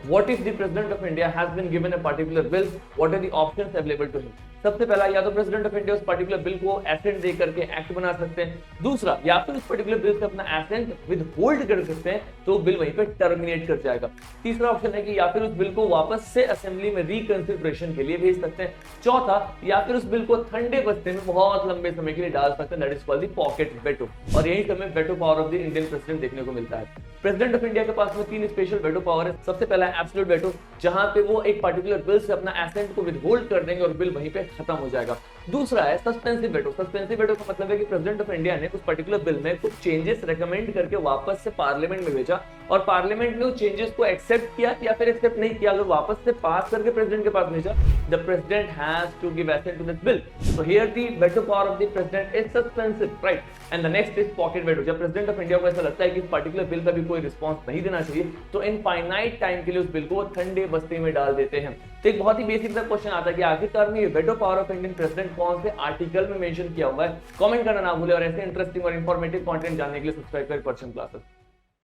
What if the president of India has been given a particular bill? What are the options available to him? सबसे पहला, या तो president of India उस particular bill को accent दे करके act बना सकते हैं। दूसरा, या फिर उस पर्टिकुलर बिल से अपना एसेंट विद होल्ड कर सकते हैं, तो बिल वहीं पे टर्मिनेट कर जाएगा। तीसरा ऑप्शन है कि या फिर उस बिल को वापस से असेंबली में रिकंसिडरेशन के लिए भेज सकते हैं। चौथा, या फिर उस बिल को ठंडे बस्ते में बहुत लंबे समय के लिए डाल सकते हैं, that is called the pocket veto. और यही समय veto power of the Indian president देखने को मिलता है। प्रेसिडेंट ऑफ इंडिया के पास में 3 स्पेशल वेटो पावर है। सबसे पहला है एब्सोल्यूट वेटो, जहां पे वो एक पर्टिकुलर बिल से अपना एसेंट को विदहोल्ड कर देंगे और बिल वहीं पे खत्म हो जाएगा। दूसरा है सस्पेंसिव वेटो। सस्पेंसिव वेटो का मतलब है कि प्रेसिडेंट ऑफ इंडिया ने उस पर्टिकुलर बिल में कुछ चेंजेस रेकमेंड करके वापस से पार्लियामेंट में भेजा और पार्लियामेंट ने उस चेंजेस को एक्सेप्ट किया या फिर एक्सेप्ट नहीं किया, अगर वापस से पास करके प्रेसिडेंट के पास भेजा, the president has to give assent to this bill. So here the veto power of the president is suspensive, right. And the next is pocket veto. जब प्रेसिडेंट ऑफ इंडिया को ऐसा लगता है कि इस पर्टिकुलर बिल का भी कोई रिस्पांस नहीं देना चाहिए, तो इनफाइनाइट टाइम के लिए उस बिल को ठंडे बस्ते में डाल देते हैं। तो एक बहुत ही बेसिक सा क्वेश्चन आता है कि आखिरकार में ये veto power of Indian president कौन से आर्टिकल में मेंशन किया हुआ है। कमेंट करना ना भूले और ऐसे इंटरेस्टिंग और इंफॉर्मेटिव कंटेंट जानने के लिए सब्सक्राइब करें परचम क्लासेस।